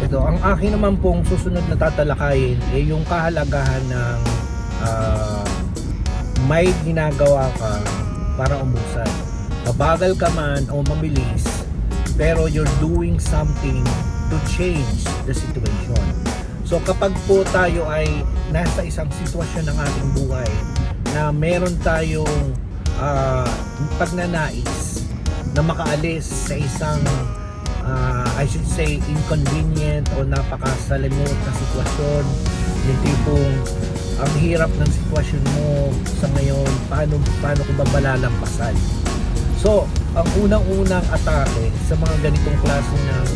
Ito, ang akin naman pong susunod na tatalakayin ay yung kahalagahan ng may ginagawa ka para umusan. Mabagal ka man o mabilis, pero you're doing something to change the situation. So kapag po tayo ay nasa isang sitwasyon ng ating buhay na meron tayong pagnanais na makaalis sa isang I should say inconvenient o napakasalimot na sitwasyon, yung tipong ang hirap ng sitwasyon mo sa ngayon, paano ko ba malalampasan? So ang unang-unang atake sa mga ganitong klase ng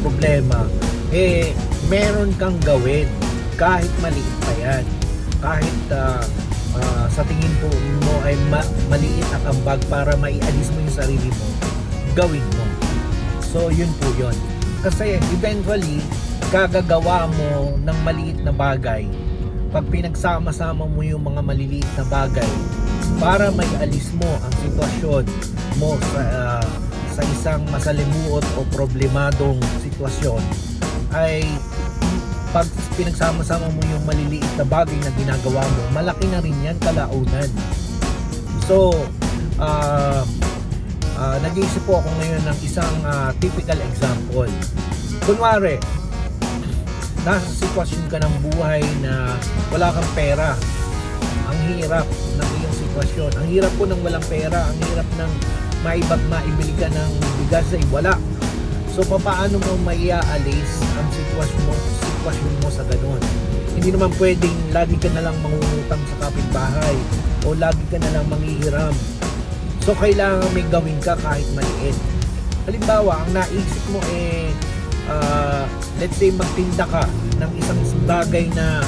problema, meron kang gawin kahit maliit pa yan, kahit sa tingin mo ay maliit ang ambag para maialis mo yung sarili mo, gawin mo. So yun po yun. Kasi eventually, gagagawa mo ng maliit na bagay pag pinagsama-sama mo yung mga maliliit na bagay para maialis mo ang sitwasyon mo sa isang masalimuot o problemadong sitwasyon, ay pag pinagsama-sama mo yung maliliit na bagay na ginagawa mo, malaki na rin yan kalaunan. So nag-iisip po ako ngayon ng isang typical example. Kunwari, nasa sitwasyon ka ng buhay na wala kang pera. Ang hirap ng iyong sitwasyon. Ang hirap po ng walang pera. Ang hirap ng maibili ka ng bigas ay wala. So paano mo maiaalis ang sitwasyon mo sa ganun? Hindi naman pwedeng lagi ka na lang mangungutang sa kapitbahay o lagi ka na lang manghihiram. So kailangan may gawin ka kahit maliit. Halimbawa, ang naisip mo let's say magtinda ka ng isang bagay na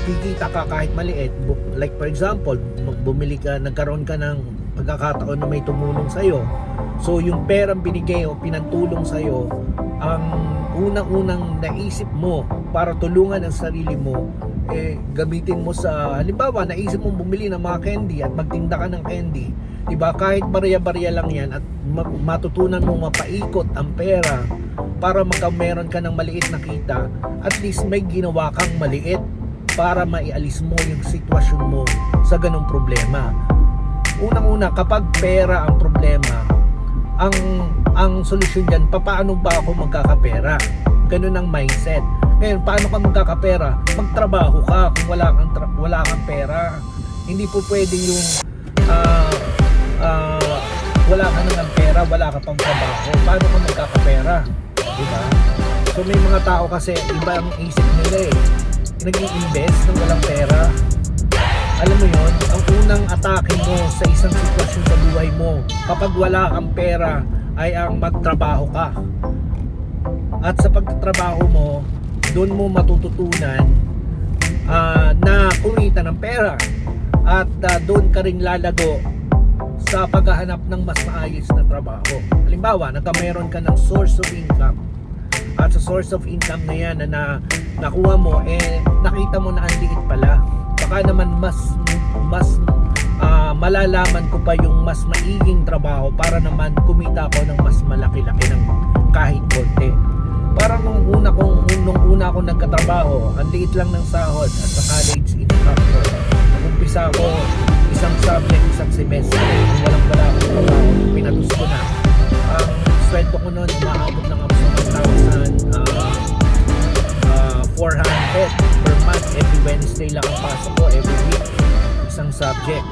kikita ka kahit maliit. Like for example, bumili ka, nagkaroon ka ng pagkakataon na may tumulong sa'yo. So yung perang binigay o pinantulong sa'yo, ang unang-unang naisip mo para tulungan ang sarili mo, gamitin mo sa, halimbawa naisip mong bumili ng mga candy at magtinda ka ng candy, diba? Kahit barya-barya lang yan at matutunan mo mapaikot ang pera para meron ka ng maliit na kita, at least may ginawa kang maliit para maialis mo yung sitwasyon mo sa ganong problema. Unang-una, kapag pera ang problema, ang solusyon dyan, paano ba ako magkakapera? Ganun ang mindset. Ngayon, paano ka magkakapera? Magtrabaho ka kung wala kang pera. Hindi po pwede yung wala ka ng pera, wala ka pang trabaho. Paano ka magkakapera? Diba? So may mga tao kasi iba ang isip nila nag-i-invest ng walang pera. Alam mo yon, ang unang atake mo sa isang sitwasyon sa buhay mo kapag wala kang pera ay ang magtrabaho ka. At sa pagtatrabaho mo, doon mo matututunan na kumita ng pera, at doon ka rin lalago sa paghahanap ng mas maayos na trabaho. Halimbawa, meron ka ng source of income, at sa source of income na yan na nakuha mo, nakita mo na ang liit pala. Baka naman mas malalaman ko pa yung mas maiging trabaho para naman kumita ako ng mas malaki-laki ng kahit konti. Parang nung una akong nagkatrabaho, ang liit lang ng sahod at sa college income ko. Nag-umpisa ako isang subject, isang semestre, wala akong trabaho, pinatus ko na. Ang sweldo ko noon, umaabot ng 1,400 per month. Every Wednesday lang ang pasok ko, every week isang subject.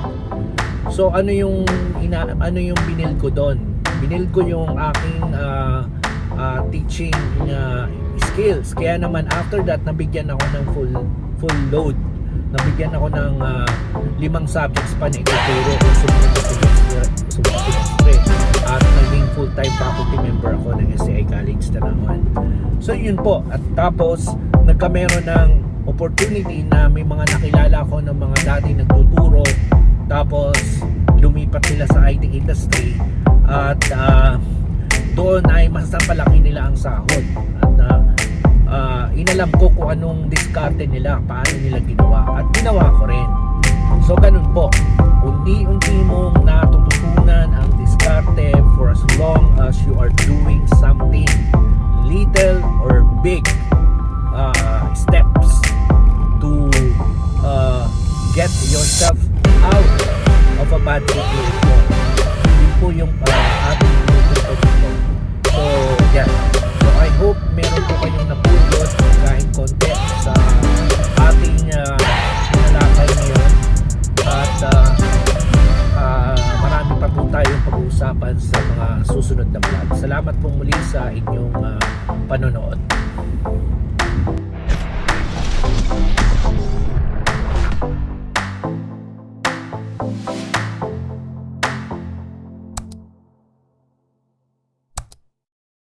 So ano yung binil ko doon? Binil ko yung aking teaching skills. Kaya naman after that, nabigyan ako ng full load. Nabigyan ako ng 5 subjects pa na ituturo kung sumunod semestre. At naging full-time faculty member ako ng SCI College Tanawan. So yun po. At tapos nagkameron ng opportunity na may mga nakilala ko ng mga dating nagtuturo, tapos lumipat sila sa IT industry, at doon ay mas palaki nila ang sahod. At inalam ko kung anong diskarte nila, paano nila ginawa, at ginawa ko rin. So ganun po, unti-unti mong natututunan ang diskarte for as long as you are doing something little conclude po. Yun po yung ating tututok po. So, yan. So, I hope meron po kayong napulot kahit konti sa ating tinalakay ngayon. At marami pa po tayong pag-uusapan sa mga susunod na vlog. Salamat po muli sa inyong panonood.